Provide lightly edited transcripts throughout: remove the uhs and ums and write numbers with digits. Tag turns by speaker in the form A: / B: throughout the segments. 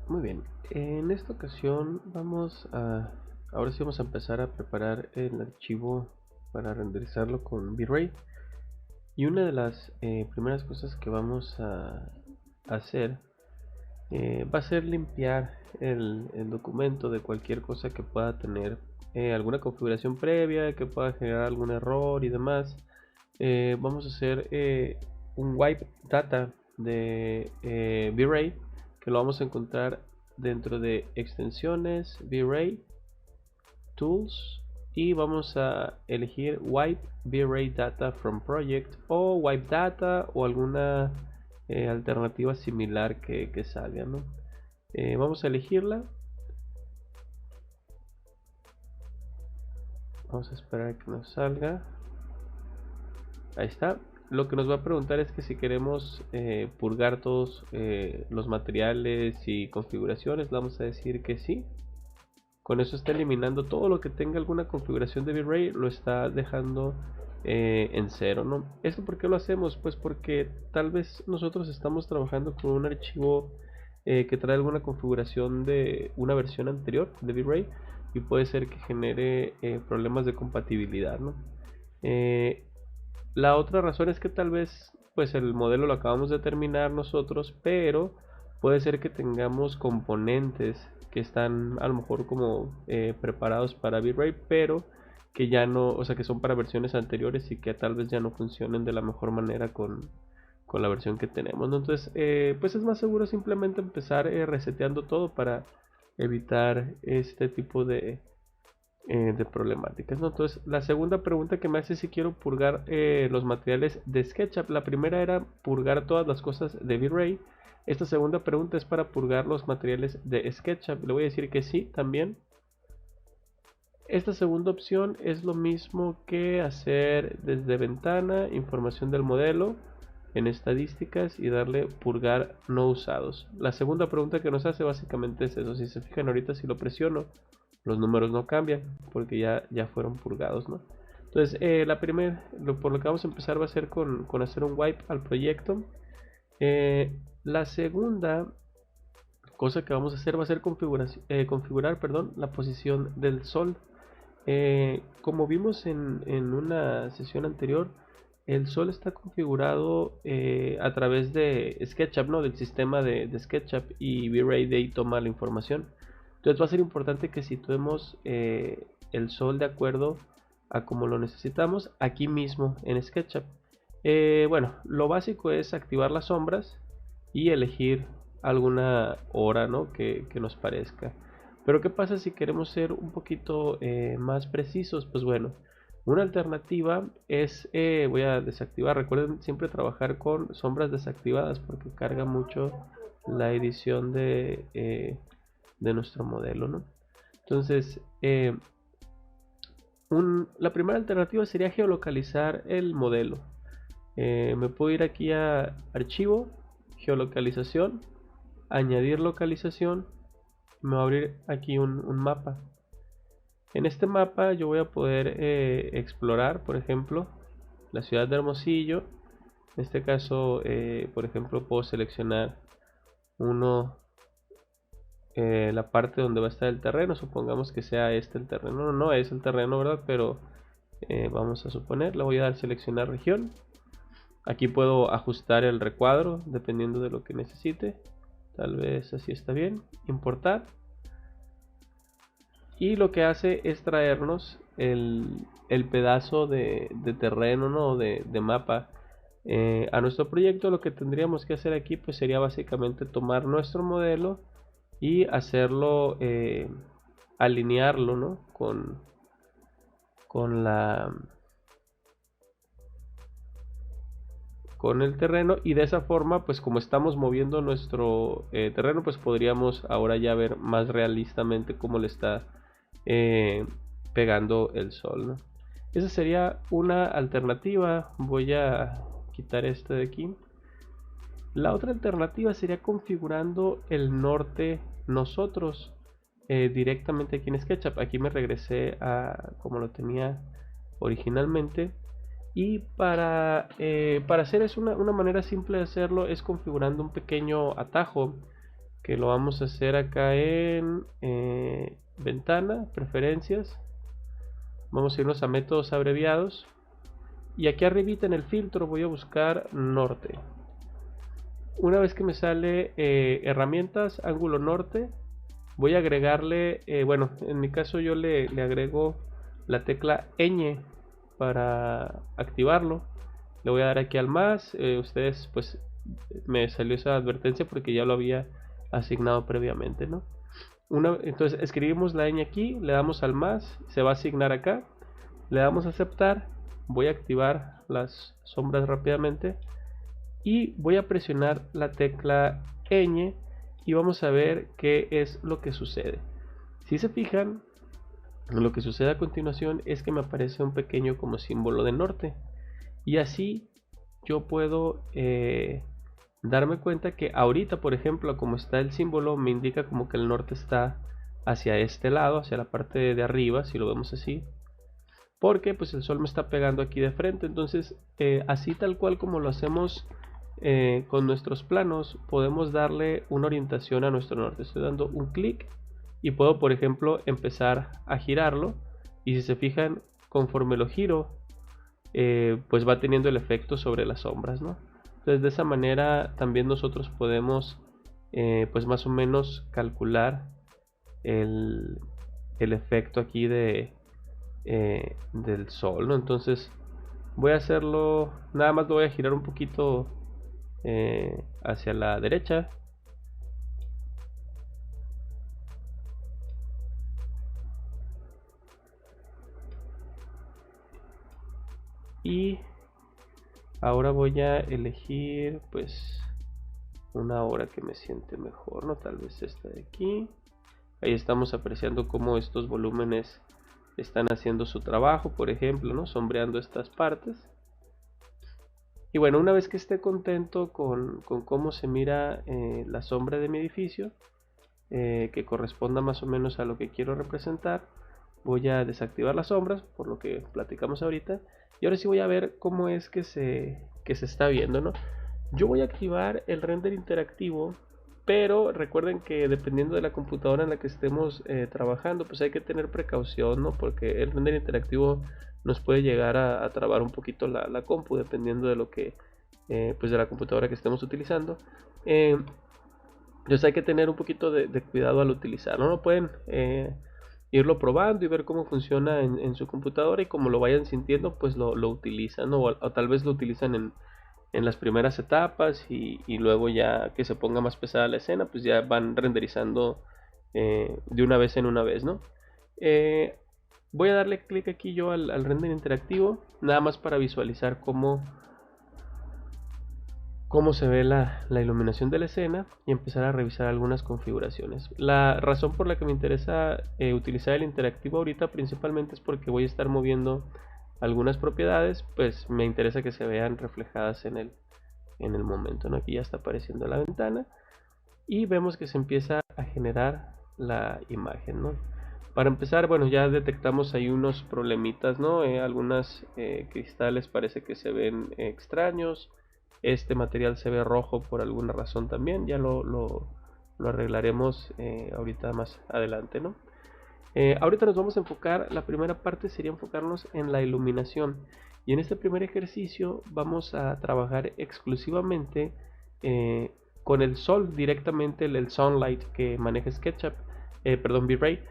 A: Muy bien, en esta ocasión ahora sí vamos a empezar a preparar el archivo para renderizarlo con V-Ray. Y una de las primeras cosas que vamos a hacer va a ser limpiar el documento de cualquier cosa que pueda tener alguna configuración previa, que pueda generar algún error y demás. Vamos a hacer un wipe data de V-Ray, que lo vamos a encontrar dentro de extensiones V-Ray Tools, y vamos a elegir wipe V-Ray data from project o wipe data o alguna alternativa similar que salga, ¿no? Vamos a elegirla. Vamos a esperar a que nos salga. Ahí está. Lo que nos va a preguntar es que si queremos purgar todos los materiales y configuraciones. Le vamos a decir que sí. Con eso está eliminando todo lo que tenga alguna configuración de V-Ray, lo está dejando en cero, ¿no? ¿Esto por qué lo hacemos? Pues porque tal vez nosotros estamos trabajando con un archivo que trae alguna configuración de una versión anterior de V-Ray y puede ser que genere problemas de compatibilidad, ¿no? La otra razón es que tal vez pues el modelo lo acabamos de terminar nosotros, pero puede ser que tengamos componentes que están a lo mejor como preparados para V-Ray, pero que ya no, o sea, que son para versiones anteriores y que tal vez ya no funcionen de la mejor manera con la versión que tenemos, ¿no? Entonces, pues es más seguro simplemente empezar reseteando todo para evitar este tipo de problemáticas, ¿no? Entonces, la segunda pregunta que me hace es si quiero purgar los materiales de SketchUp. La primera era purgar todas las cosas de V-Ray. Esta segunda pregunta es para purgar los materiales de SketchUp. Le voy a decir que sí también. Esta segunda opción es lo mismo que hacer desde ventana, información del modelo, en estadísticas y darle purgar no usados. La segunda pregunta que nos hace básicamente es eso. Si se fijan ahorita, si lo presiono, los números no cambian porque ya fueron purgados, ¿no? Entonces, por lo que vamos a empezar va a ser con hacer un wipe al proyecto. La segunda cosa que vamos a hacer va a ser configurar, perdón, la posición del sol. Como vimos en una sesión anterior, el sol está configurado a través de SketchUp, ¿no? Del sistema de SketchUp, y V-Ray de ahí toma la información. Entonces va a ser importante que situemos el sol de acuerdo a como lo necesitamos aquí mismo en SketchUp. Bueno, lo básico es activar las sombras y elegir alguna hora, ¿no? que nos parezca. Pero ¿qué pasa si queremos ser un poquito más precisos? Pues bueno, una alternativa es, voy a desactivar, recuerden siempre trabajar con sombras desactivadas porque carga mucho la edición de nuestro modelo, ¿no? Entonces, la primera alternativa sería geolocalizar el modelo. Me puedo ir aquí a archivo, geolocalización, añadir localización. Me va a abrir aquí un mapa. En este mapa yo voy a poder explorar, por ejemplo, la ciudad de Hermosillo. En este caso, por ejemplo, puedo seleccionar la parte donde va a estar el terreno. Supongamos que sea este el terreno. No es el terreno, ¿verdad? Pero vamos a suponer, le voy a dar seleccionar región. Aquí puedo ajustar el recuadro dependiendo de lo que necesite. Tal vez así está bien. Importar. Y lo que hace es traernos el pedazo de terreno, ¿no? de mapa a nuestro proyecto. Lo que tendríamos que hacer aquí pues sería básicamente tomar nuestro modelo y hacerlo, alinearlo, ¿no? con la con el terreno, y de esa forma pues como estamos moviendo nuestro terreno pues podríamos ahora ya ver más realistamente cómo le está eh, pegando el sol, ¿no? Esa sería una alternativa. Voy a quitar este de aquí. La otra alternativa sería configurando el norte nosotros directamente aquí en SketchUp. Aquí me regresé a como lo tenía originalmente. Y para hacer eso, una manera simple de hacerlo es configurando un pequeño atajo que lo vamos a hacer acá en ventana, preferencias. Vamos a irnos a métodos abreviados. Y aquí arribita en el filtro voy a buscar norte. Una vez que me sale herramientas, ángulo norte, voy a agregarle, bueno, en mi caso yo le agrego la tecla ñ para activarlo. Le voy a dar aquí al más. Ustedes, pues, me salió esa advertencia porque ya lo había asignado previamente, ¿no? Entonces escribimos la ñ aquí, le damos al más, se va a asignar acá, le damos a aceptar. Voy a activar las sombras rápidamente y voy a presionar la tecla ñ y vamos a ver qué es lo que sucede. Si se fijan, lo que sucede a continuación es que me aparece un pequeño como símbolo de norte, y así yo puedo darme cuenta que ahorita, por ejemplo, como está el símbolo, me indica como que el norte está hacia este lado, hacia la parte de arriba, si lo vemos así, porque pues el sol me está pegando aquí de frente. Entonces así tal cual como lo hacemos con nuestros planos, podemos darle una orientación a nuestro norte. Estoy dando un clic y puedo, por ejemplo, empezar a girarlo, y si se fijan, conforme lo giro, pues va teniendo el efecto sobre las sombras, ¿no? Entonces de esa manera también nosotros podemos pues más o menos calcular el efecto aquí del sol, ¿no? Entonces voy a hacerlo, nada más lo voy a girar un poquito hacia la derecha. Y ahora voy a elegir pues una hora que me siente mejor, ¿no? Tal vez esta de aquí. Ahí estamos apreciando cómo estos volúmenes están haciendo su trabajo, por ejemplo, ¿no? Sombreando estas partes. Y bueno, una vez que esté contento con cómo se mira la sombra de mi edificio, que corresponda más o menos a lo que quiero representar, voy a desactivar las sombras, por lo que platicamos ahorita, y ahora sí voy a ver cómo es que se está viendo, ¿no? Yo voy a activar el render interactivo, pero recuerden que dependiendo de la computadora en la que estemos trabajando, pues hay que tener precaución, ¿no? Porque el render interactivo nos puede llegar a trabar un poquito la compu, dependiendo de lo que, pues de la computadora que estemos utilizando. Entonces hay que tener un poquito de cuidado al utilizarlo, ¿no? Pueden irlo probando y ver cómo funciona en su computadora, y como lo vayan sintiendo, pues lo utilizan, ¿no? O tal vez lo utilizan en las primeras etapas, y luego ya que se ponga más pesada la escena, pues ya van renderizando de una vez en una vez, ¿no? Voy a darle clic aquí yo al render interactivo, nada más para visualizar cómo se ve la iluminación de la escena, y empezar a revisar algunas configuraciones. La razón por la que me interesa utilizar el interactivo ahorita principalmente es porque voy a estar moviendo algunas propiedades, pues me interesa que se vean reflejadas en el momento, ¿no? Aquí ya está apareciendo la ventana y vemos que se empieza a generar la imagen, ¿no? Para empezar, bueno, ya detectamos ahí unos problemitas, ¿no? Algunos cristales parece que se ven extraños. Este material se ve rojo por alguna razón también. Ya lo arreglaremos ahorita más adelante, ¿no? Ahorita nos vamos a enfocar, la primera parte sería enfocarnos en la iluminación, y en este primer ejercicio vamos a trabajar exclusivamente con el sol, directamente el sunlight que maneja SketchUp, perdón, V-Ray,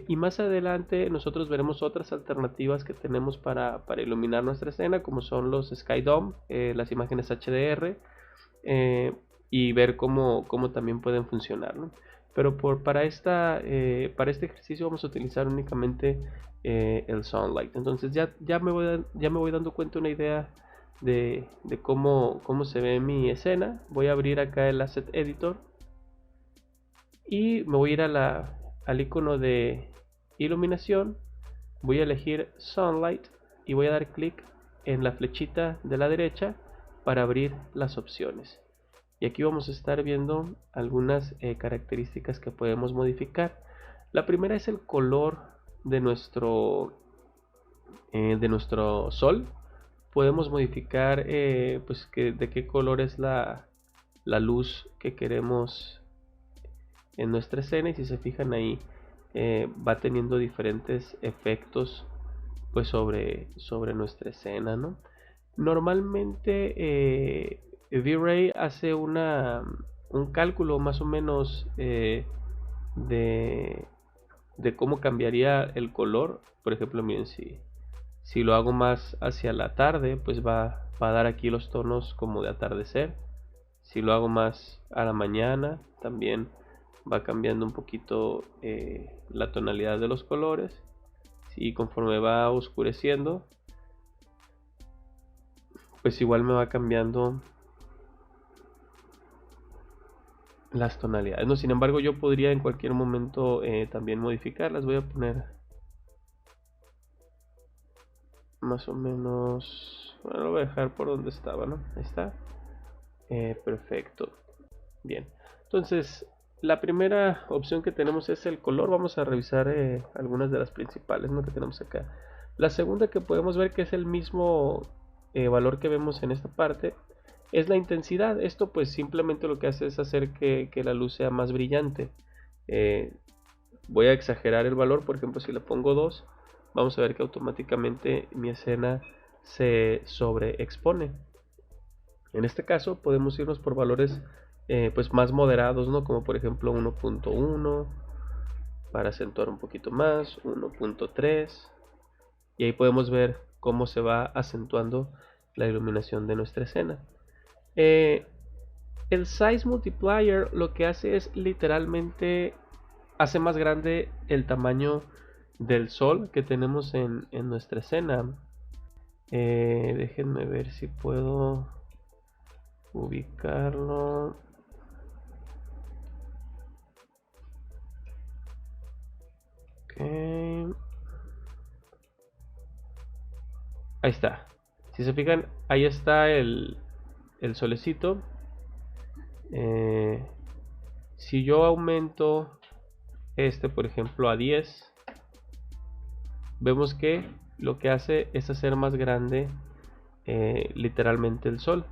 A: y más adelante nosotros veremos otras alternativas que tenemos para iluminar nuestra escena, como son los Sky Dome, las imágenes HDR, y ver cómo también pueden funcionar, ¿no? Pero para este ejercicio vamos a utilizar únicamente el sunlight. Entonces ya me voy dando cuenta, una idea de cómo se ve mi escena. Voy a abrir acá el Asset Editor y me voy a ir al icono de iluminación. Voy a elegir Sunlight y voy a dar clic en la flechita de la derecha para abrir las opciones. Y aquí vamos a estar viendo algunas características que podemos modificar. La primera es el color de nuestro sol. Podemos modificar pues de qué color es la luz que queremos en nuestra escena, y si se fijan ahí va teniendo diferentes efectos pues sobre nuestra escena, ¿no? Normalmente V-Ray hace un cálculo más o menos de, de cómo cambiaría el color. Por ejemplo, miren, si lo hago más hacia la tarde, pues va a dar aquí los tonos como de atardecer. Si lo hago más a la mañana, también va cambiando un poquito la tonalidad de los colores. Y conforme va oscureciendo, pues igual me va cambiando las tonalidades, ¿no? Sin embargo, yo podría en cualquier momento también modificarlas. Voy a poner más o menos, bueno, lo voy a dejar por donde estaba, ¿no? Ahí está. Perfecto. Bien. Entonces, la primera opción que tenemos es el color. Vamos a revisar algunas de las principales, ¿no?, que tenemos acá. La segunda, que podemos ver que es el mismo valor que vemos en esta parte, es la intensidad. Esto pues simplemente lo que hace es hacer que la luz sea más brillante. Voy a exagerar el valor. Por ejemplo, si le pongo 2, vamos a ver que automáticamente mi escena se sobreexpone. En este caso podemos irnos por valores pues más moderados, ¿no? Como por ejemplo 1.1 para acentuar un poquito más, 1.3, y ahí podemos ver cómo se va acentuando la iluminación de nuestra escena. El Size Multiplier lo que hace es literalmente hace más grande el tamaño del sol que tenemos en nuestra escena. Déjenme ver si puedo ubicarlo. Okay. Ahí está. Si se fijan, ahí está el solecito. Si yo aumento este, por ejemplo, a 10, vemos que lo que hace es hacer más grande literalmente el sol.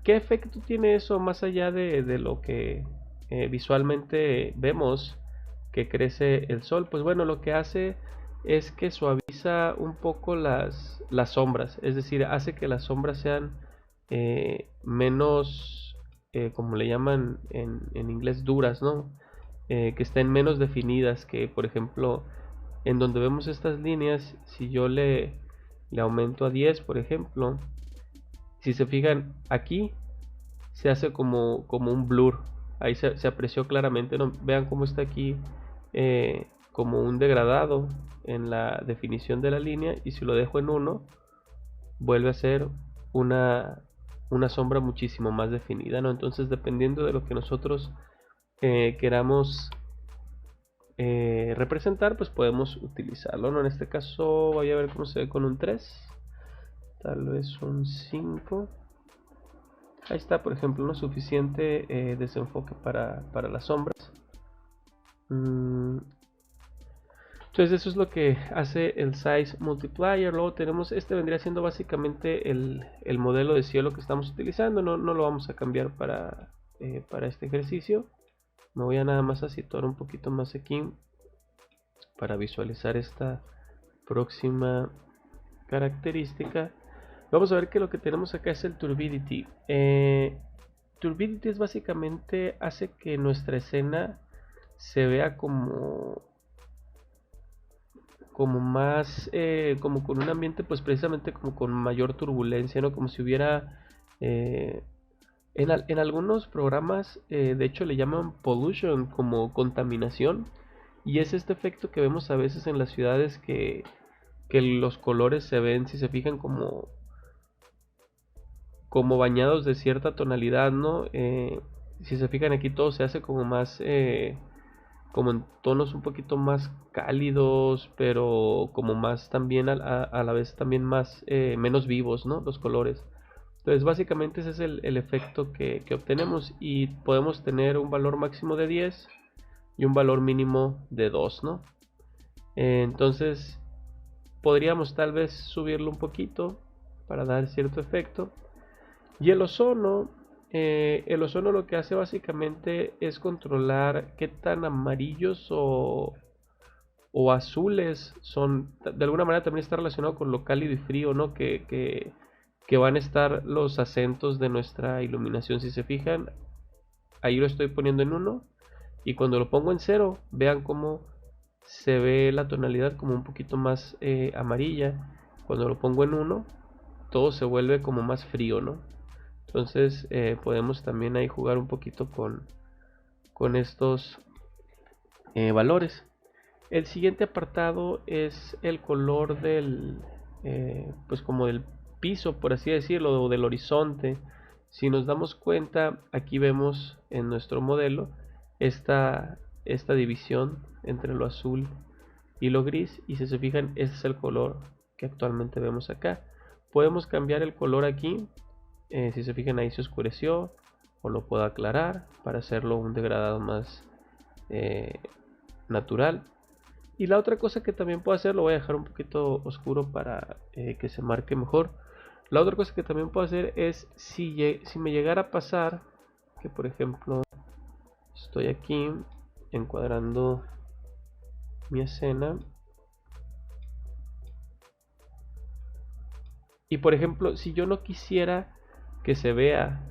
A: ¿Qué efecto tiene eso más allá de lo que visualmente vemos que crece el sol? Pues bueno, lo que hace es que suaviza un poco las sombras, es decir, hace que las sombras sean menos, como le llaman en inglés, duras, ¿no? Que estén menos definidas, que por ejemplo, en donde vemos estas líneas, si yo le aumento a 10, por ejemplo, si se fijan aquí, se hace como un blur. Ahí se apreció claramente, ¿no? Vean cómo está aquí como un degradado en la definición de la línea, y si lo dejo en 1, vuelve a ser una sombra muchísimo más definida, ¿no? Entonces, dependiendo de lo que nosotros queramos representar, pues podemos utilizarlo, ¿no? En este caso voy a ver cómo se ve con un 3, tal vez un 5. Ahí está, por ejemplo, no suficiente desenfoque para las sombras. Entonces eso es lo que hace el Size Multiplier. Luego tenemos, este vendría siendo básicamente el modelo de cielo que estamos utilizando. No lo vamos a cambiar para este ejercicio. Me voy a nada más a situar un poquito más aquí para visualizar esta próxima característica. Vamos a ver que lo que tenemos acá es el Turbidity. Turbidity es básicamente hace que nuestra escena se vea como más, como con un ambiente, pues precisamente como con mayor turbulencia, ¿no? Como si hubiera, en algunos programas, de hecho le llaman pollution, como contaminación, y es este efecto que vemos a veces en las ciudades que los colores se ven, si se fijan, como bañados de cierta tonalidad, ¿no? Si se fijan aquí, todo se hace como más como en tonos un poquito más cálidos, pero como más también a la vez también más menos vivos, ¿no? Los colores. Entonces básicamente ese es el efecto que obtenemos, y podemos tener un valor máximo de 10 y un valor mínimo de 2, ¿no? Entonces podríamos tal vez subirlo un poquito para dar cierto efecto. Y el ozono el ozono lo que hace básicamente es controlar qué tan amarillos o azules son. De alguna manera también está relacionado con lo cálido y frío, ¿no? Que van a estar los acentos de nuestra iluminación. Si se fijan, ahí lo estoy poniendo en 1 y cuando lo pongo en 0, vean cómo se ve la tonalidad como un poquito más amarilla. Cuando lo pongo en 1, todo se vuelve como más frío, ¿no? Entonces podemos también ahí jugar un poquito con estos valores. El siguiente apartado es el color del, pues como del piso, por así decirlo, o del horizonte. Si nos damos cuenta, aquí vemos en nuestro modelo esta división entre lo azul y lo gris, y si se fijan, este es el color que actualmente vemos acá. Podemos cambiar el color aquí, si se fijan ahí se oscureció, o lo puedo aclarar para hacerlo un degradado más natural. Y la otra cosa que también puedo hacer, lo voy a dejar un poquito oscuro para que se marque mejor. La otra cosa que también puedo hacer es, si me llegara a pasar, que por ejemplo, estoy aquí encuadrando mi escena. Y por ejemplo, si yo no quisiera que se vea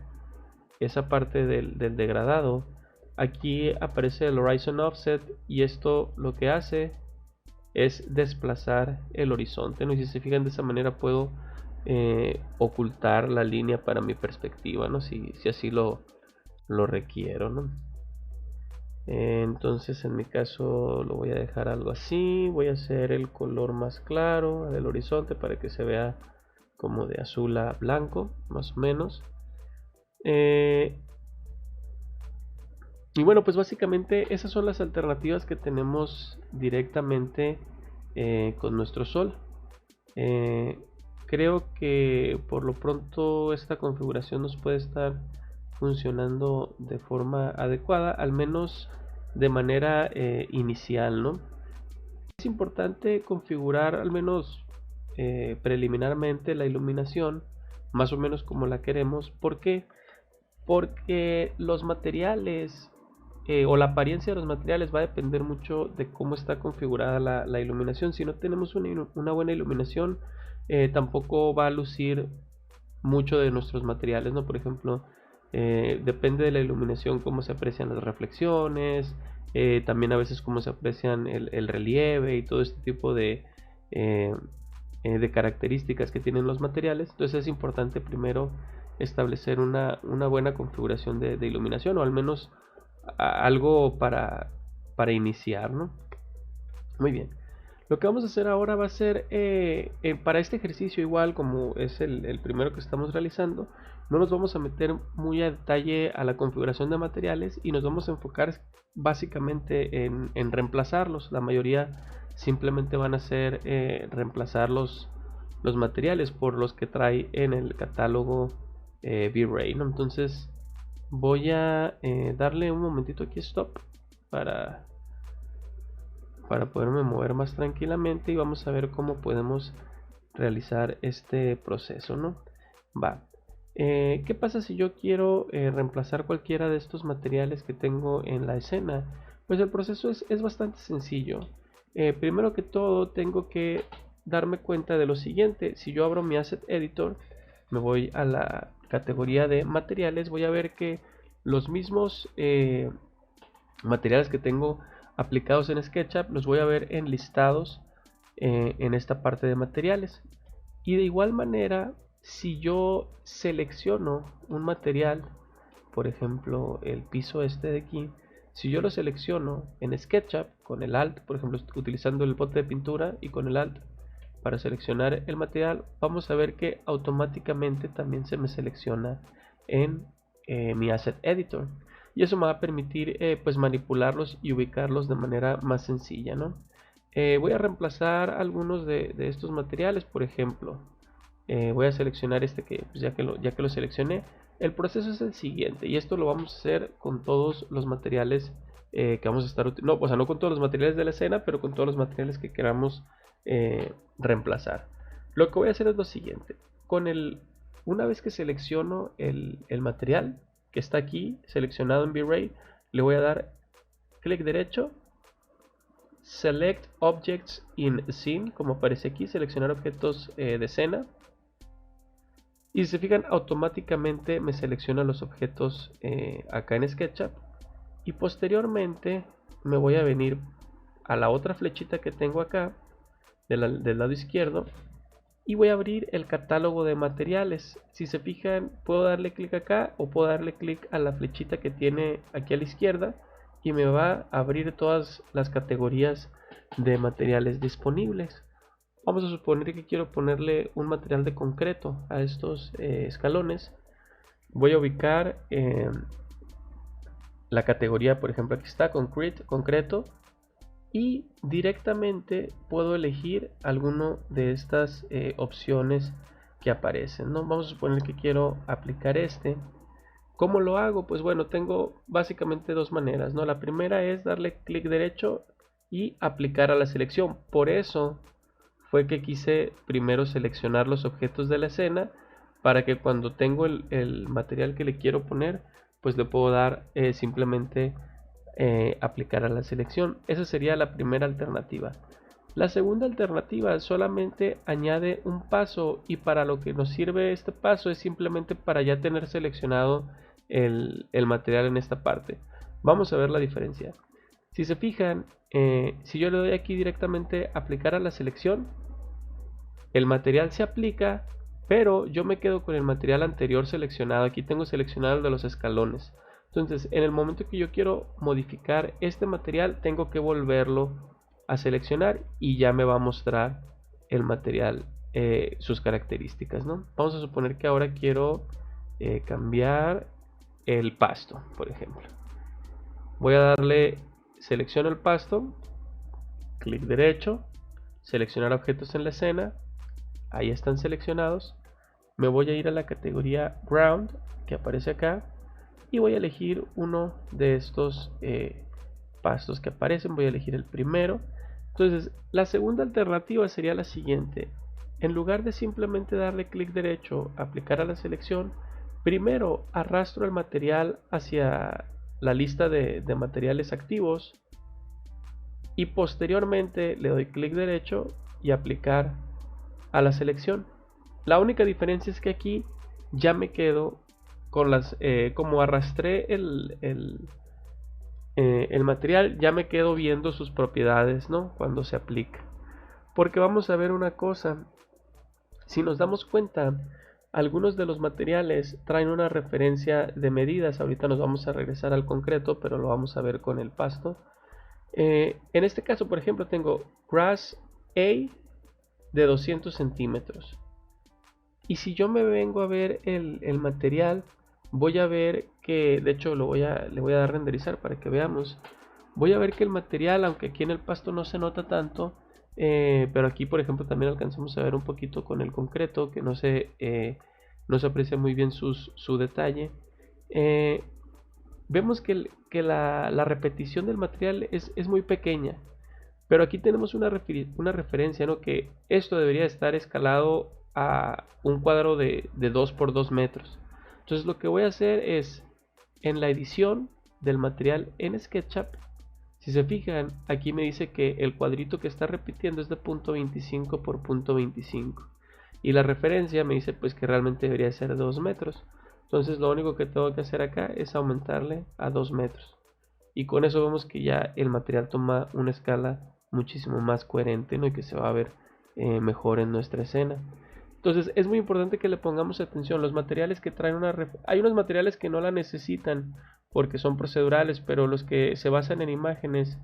A: esa parte del degradado, aquí aparece el Horizon Offset y esto lo que hace es desplazar el horizonte, ¿no? Y si se fijan, de esa manera puedo ocultar la línea para mi perspectiva, ¿no? Si así lo requiero, ¿no? Entonces en mi caso lo voy a dejar algo así. Voy a hacer el color más claro del horizonte para que se vea como de azul a blanco, más o menos. Y bueno, pues básicamente esas son las alternativas que tenemos directamente con nuestro sol. Creo que por lo pronto esta configuración nos puede estar funcionando de forma adecuada, al menos de manera inicial, ¿no? Es importante configurar al menos preliminarmente la iluminación más o menos como la queremos. ¿Por qué? Porque los materiales o la apariencia de los materiales va a depender mucho de cómo está configurada la iluminación. Si no tenemos una buena iluminación, tampoco va a lucir mucho de nuestros materiales, ¿no? Por ejemplo, depende de la iluminación cómo se aprecian las reflexiones, también a veces cómo se aprecian el relieve y todo este tipo de características que tienen los materiales. Entonces es importante primero establecer una buena configuración de iluminación, o al menos algo para iniciar, ¿no? Muy bien. Lo que vamos a hacer ahora va a ser, para este ejercicio igual como es el primero que estamos realizando, no nos vamos a meter muy a detalle a la configuración de materiales y nos vamos a enfocar básicamente en reemplazarlos. La mayoría simplemente van a ser reemplazar los materiales por los que trae en el catálogo V-Ray, ¿no? Entonces voy a darle un momentito aquí stop para poderme mover más tranquilamente, y vamos a ver cómo podemos realizar este proceso, ¿no? ¿Qué pasa si yo quiero reemplazar cualquiera de estos materiales que tengo en la escena? Pues el proceso es bastante sencillo. Primero que todo tengo que darme cuenta de lo siguiente. Si yo abro mi Asset Editor, me voy a la categoría de materiales, voy a ver que los mismos materiales que tengo aplicados en SketchUp los voy a ver enlistados en esta parte de materiales. Y de igual manera, si yo selecciono un material, por ejemplo el piso este de aquí, si yo lo selecciono en SketchUp con el Alt, por ejemplo utilizando el bote de pintura y con el Alt para seleccionar el material, vamos a ver que automáticamente también se me selecciona en mi Asset Editor, y eso me va a permitir pues manipularlos y ubicarlos de manera más sencilla, ¿no? Voy a reemplazar algunos de estos materiales. Por ejemplo, voy a seleccionar este que pues ya que lo seleccioné. El proceso es el siguiente, y esto lo vamos a hacer con todos los materiales que vamos a estar utilizando. No, o sea, no con todos los materiales de la escena, pero con todos los materiales que queramos reemplazar. Lo que voy a hacer es lo siguiente. Una vez que selecciono el material, que está aquí seleccionado en V-Ray, le voy a dar clic derecho, Select Objects in Scene, como aparece aquí, seleccionar objetos de escena. Y si se fijan, automáticamente me selecciona los objetos acá en SketchUp. Y posteriormente me voy a venir a la otra flechita que tengo acá, del lado izquierdo, y voy a abrir el catálogo de materiales. Si se fijan, puedo darle clic acá o puedo darle clic a la flechita que tiene aquí a la izquierda y me va a abrir todas las categorías de materiales disponibles. Vamos a suponer que quiero ponerle un material de concreto a estos escalones. Voy a ubicar la categoría, por ejemplo, aquí está concreto, y directamente puedo elegir alguno de estas opciones que aparecen, ¿no? Vamos a suponer que quiero aplicar este. ¿Cómo lo hago? Pues bueno, tengo básicamente dos maneras, ¿no? La primera es darle clic derecho y aplicar a la selección. Por eso fue que quise primero seleccionar los objetos de la escena, para que cuando tengo el material que le quiero poner, pues le puedo dar simplemente aplicar a la selección. Esa sería la primera alternativa. La segunda alternativa solamente añade un paso, y para lo que nos sirve este paso es simplemente para ya tener seleccionado el material en esta parte. Vamos a ver la diferencia. Si se fijan, si yo le doy aquí directamente aplicar a la selección, el material se aplica, pero yo me quedo con el material anterior seleccionado. Aquí tengo seleccionado el de los escalones. Entonces, en el momento que yo quiero modificar este material, tengo que volverlo a seleccionar y ya me va a mostrar el material, sus características, ¿no? Vamos a suponer que ahora quiero cambiar el pasto, por ejemplo. Voy a darle, selecciono el pasto, clic derecho, seleccionar objetos en la escena. Ahí están seleccionados. Me voy a ir a la categoría Ground, que aparece acá, y voy a elegir uno de estos pastos que aparecen. Voy a elegir el primero. Entonces, la segunda alternativa sería la siguiente. En lugar de simplemente darle clic derecho, aplicar a la selección, primero arrastro el material hacia la lista de materiales activos y posteriormente le doy clic derecho y aplicar a la selección. La única diferencia es que aquí ya me quedo con las, como arrastré el material, ya me quedo viendo sus propiedades, ¿no? Cuando se aplica. Porque vamos a ver una cosa, si nos damos cuenta, algunos de los materiales traen una referencia de medidas. Ahorita nos vamos a regresar al concreto, pero lo vamos a ver con el pasto. En este caso, por ejemplo, tengo grass A de 200 centímetros. Y si yo me vengo a ver el material, voy a ver que, de hecho le voy a dar a renderizar para que veamos. Voy a ver que el material, aunque aquí en el pasto no se nota tanto, pero aquí por ejemplo también alcanzamos a ver un poquito con el concreto, que no se aprecia muy bien su detalle. Vemos que la repetición del material es muy pequeña. Pero aquí tenemos una referencia, ¿no? Que esto debería estar escalado a un cuadro de 2 por 2 metros. Entonces lo que voy a hacer es, en la edición del material en SketchUp, si se fijan, aquí me dice que el cuadrito que está repitiendo es de 0.25 por 0.25. Y la referencia me dice pues que realmente debería ser de 2 metros. Entonces lo único que tengo que hacer acá es aumentarle a 2 metros. Y con eso vemos que ya el material toma una escala muchísimo más coherente, ¿no? Y que se va a ver mejor en nuestra escena. Entonces es muy importante que le pongamos atención. Los materiales que traen hay unos materiales que no la necesitan porque son procedurales, pero los que se basan en imágenes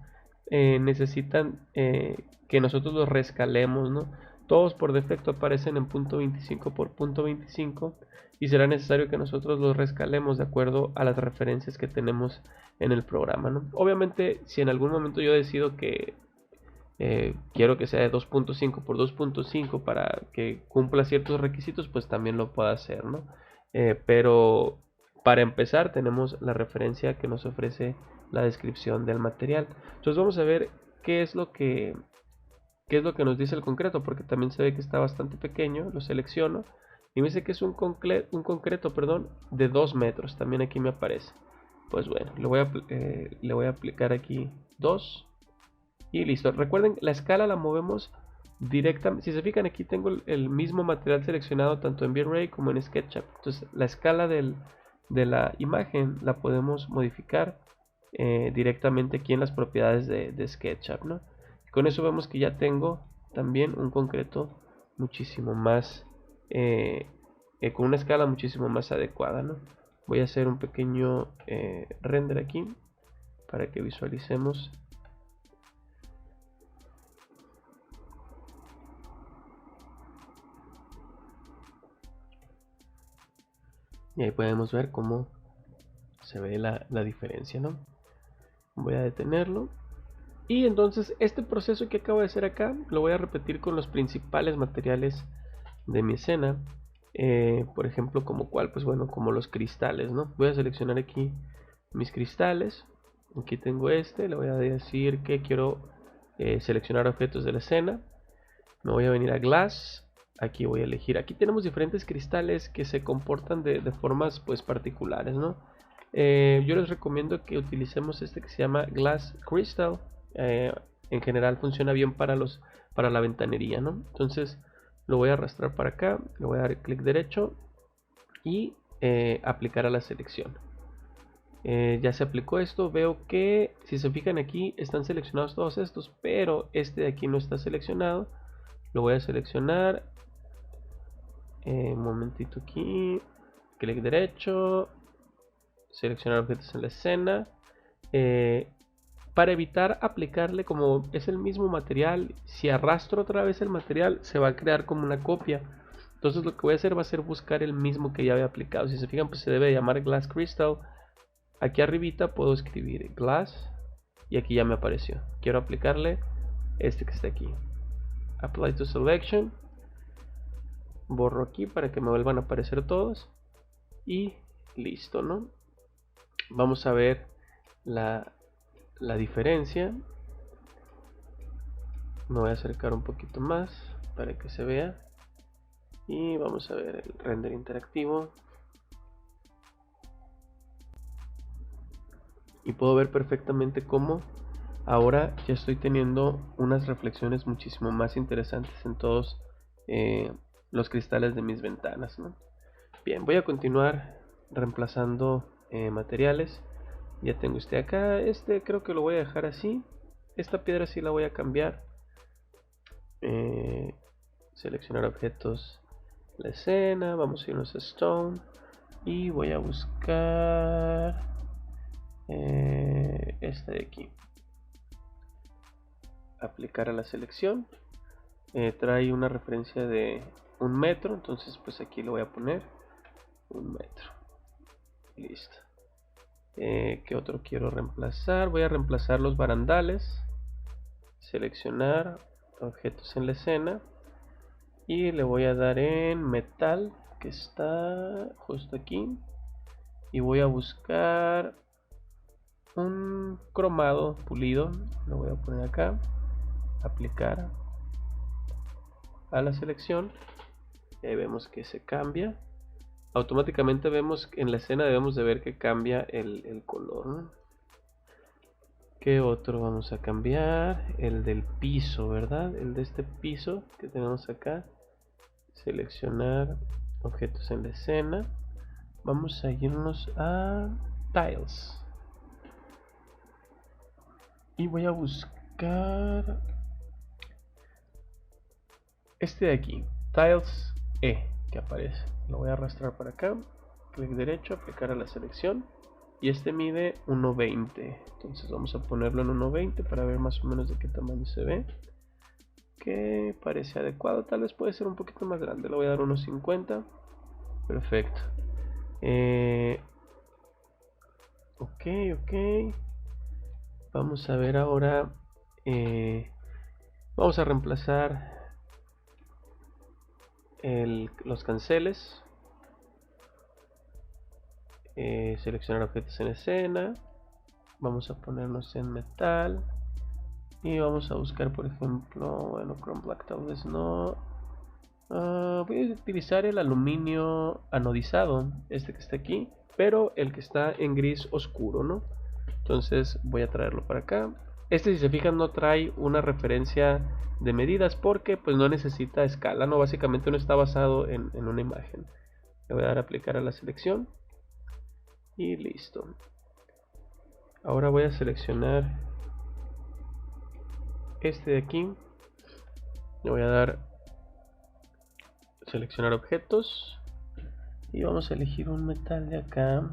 A: necesitan que nosotros los rescalemos, ¿no? Todos por defecto aparecen en 0.25 por 0.25 y será necesario que nosotros los rescalemos de acuerdo a las referencias que tenemos en el programa, ¿no? Obviamente, si en algún momento yo decido que quiero que sea de 2.5 por 2.5 para que cumpla ciertos requisitos, pues también lo puedo hacer, ¿no? Pero para empezar tenemos la referencia que nos ofrece la descripción del material. Entonces vamos a ver qué es lo que nos dice el concreto, porque también se ve que está bastante pequeño. Lo selecciono Y me dice que es un concreto, perdón, de 2 metros. También aquí me aparece. Pues bueno, le voy a aplicar aquí 2 y listo. Recuerden, la escala la movemos directamente. Si se fijan, aquí tengo el mismo material seleccionado tanto en V-Ray como en SketchUp. Entonces la escala de la imagen la podemos modificar directamente aquí en las propiedades de SketchUp, ¿no? Con eso vemos que ya tengo también un concreto muchísimo más con una escala muchísimo más adecuada, ¿no? Voy a hacer un pequeño render aquí para que visualicemos. Y ahí podemos ver cómo se ve la diferencia, ¿no? Voy a detenerlo. Y entonces este proceso que acabo de hacer acá lo voy a repetir con los principales materiales de mi escena. Por ejemplo, como cuál, pues bueno, como los cristales, ¿no? Voy a seleccionar aquí mis cristales. Aquí tengo este, le voy a decir que quiero seleccionar objetos de la escena. Me voy a venir a Glass. Aquí voy a elegir, aquí tenemos diferentes cristales que se comportan de formas pues particulares, ¿no? Yo les recomiendo que utilicemos este que se llama Glass Crystal. En general funciona bien para la ventanería, ¿no? Entonces lo voy a arrastrar para acá, le voy a dar clic derecho y aplicar a la selección. Ya se aplicó esto, veo que si se fijan aquí están seleccionados todos estos, pero este de aquí no está seleccionado. Lo voy a seleccionar, un momentito aquí, clic derecho, seleccionar objetos en la escena. Para evitar aplicarle, como es el mismo material, si arrastro otra vez el material se va a crear como una copia. Entonces lo que voy a hacer va a ser buscar el mismo que ya había aplicado. Si se fijan, pues se debe llamar Glass Crystal. Aquí arribita puedo escribir Glass y aquí ya me apareció. Quiero aplicarle este que está aquí. Apply to Selection. Borro aquí para que me vuelvan a aparecer todos. Y listo, ¿no? Vamos a ver la diferencia. Me voy a acercar un poquito más para que se vea. Y vamos a ver el render interactivo. Y puedo ver perfectamente cómo ahora ya estoy teniendo unas reflexiones muchísimo más interesantes en todos los cristales de mis ventanas, ¿no? Bien, voy a continuar reemplazando materiales. Ya tengo este acá, este creo que lo voy a dejar así. Esta piedra sí la voy a cambiar. Seleccionar objetos, la escena, vamos a irnos a Stone y voy a buscar este de aquí. Aplicar a la selección. Trae una referencia de 1 metro, entonces pues aquí lo voy a poner 1 metro. Listo. ¿Qué otro quiero reemplazar? Voy a reemplazar los barandales. Seleccionar objetos en la escena y le voy a dar en metal, que está justo aquí, y voy a buscar un cromado pulido. Lo voy a poner acá, aplicar a la selección. Vemos que se cambia automáticamente. Vemos que en la escena debemos de ver que cambia el color, ¿no? ¿Qué otro vamos a cambiar? El del piso, ¿verdad? El de este piso que tenemos acá. Seleccionar objetos en la escena. Vamos a irnos a Tiles. Y voy a buscar este de aquí, Tiles E, que aparece. Lo voy a arrastrar para acá. Clic derecho, aplicar a la selección. Y este mide 1.20. Entonces vamos a ponerlo en 1.20 para ver más o menos de qué tamaño se ve. Que parece adecuado. Tal vez puede ser un poquito más grande. Le voy a dar 1.50. Perfecto. Ok. Vamos a ver ahora. Vamos a reemplazar los canceles. Seleccionar objetos en escena. Vamos a ponernos en metal. Y vamos a buscar, por ejemplo, bueno, Chrome Black tal vez no. Voy a utilizar el aluminio anodizado, este que está aquí, pero el que está en gris oscuro, ¿no? Entonces voy a traerlo para acá. Este, si se fijan, no trae una referencia de medidas porque pues no necesita escala, ¿no? Básicamente no está basado en una imagen. Le voy a dar a aplicar a la selección y listo. Ahora voy a seleccionar este de aquí. Le voy a dar seleccionar objetos y vamos a elegir un metal de acá.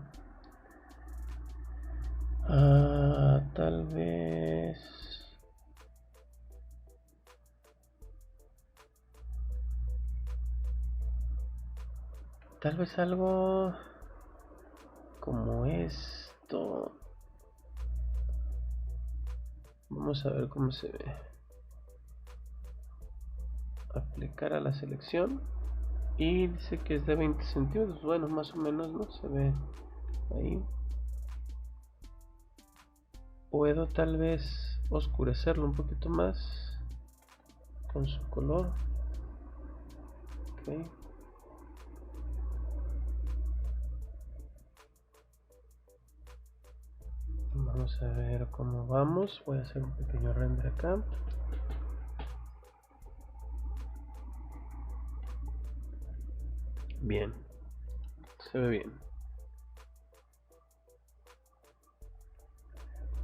A: Tal vez algo como esto. Vamos a ver cómo se ve. Aplicar a la selección y dice que es de 20 centímetros. Bueno, más o menos, no se ve ahí. Puedo tal vez oscurecerlo un poquito más con su color. Okay. Vamos a ver cómo vamos. Voy a hacer un pequeño render acá. Bien, se ve bien.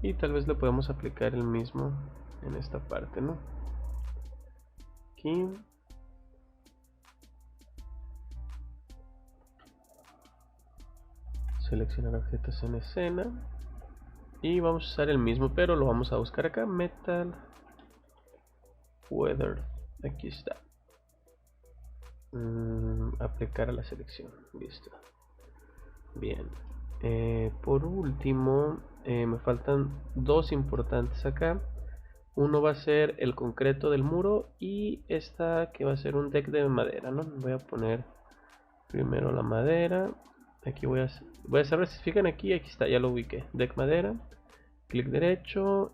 A: Y tal vez le podemos aplicar el mismo en esta parte, ¿no? Aquí. Seleccionar objetos en escena. Y vamos a usar el mismo, pero lo vamos a buscar acá. Metal Weather. Aquí está. Aplicar a la selección. Listo. Bien. Por último, me faltan dos importantes acá. Uno va a ser el concreto del muro y esta que va a ser un deck de madera, ¿no? Voy a poner primero la madera. Aquí voy a saber si fijan aquí está, ya lo ubiqué. Deck madera. Clic derecho.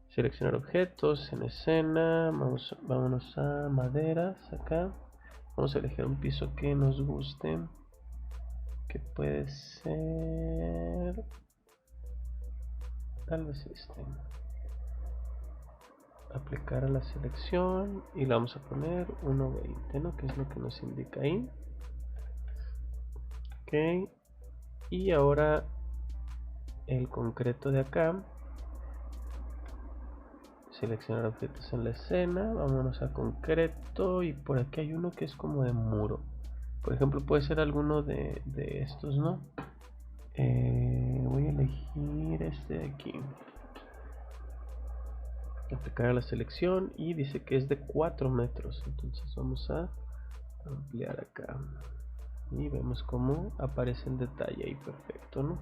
A: Seleccionar objetos en escena. Vámonos a maderas acá. Vamos a elegir un piso que nos guste. Que puede ser tal vez este. Aplicar a la selección y le vamos a poner 1.20, ¿no? Que es lo que nos indica ahí. Ok. Y ahora el concreto de acá. Seleccionar objetos en la escena. Vámonos a concreto. Y por aquí hay uno que es como de muro. Por ejemplo, puede ser alguno de estos, ¿no? Voy a elegir este de aquí. Aplicar a la selección y dice que es de 4 metros. Entonces vamos a ampliar acá. Y vemos cómo aparece el detalle ahí, perfecto, ¿no?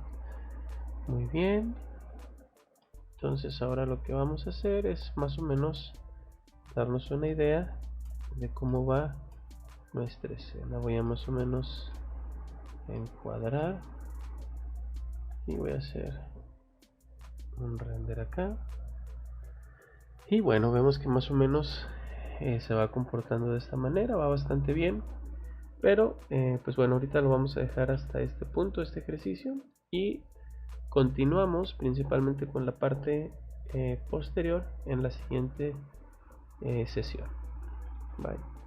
A: Muy bien. Entonces ahora lo que vamos a hacer es más o menos darnos una idea de cómo va nuestra escena. Voy a más o menos encuadrar y voy a hacer un render acá. Y bueno, vemos que más o menos se va comportando de esta manera, va bastante bien. Pero pues bueno, ahorita lo vamos a dejar hasta este punto, este ejercicio, y continuamos principalmente con la parte posterior en la siguiente sesión. Bye.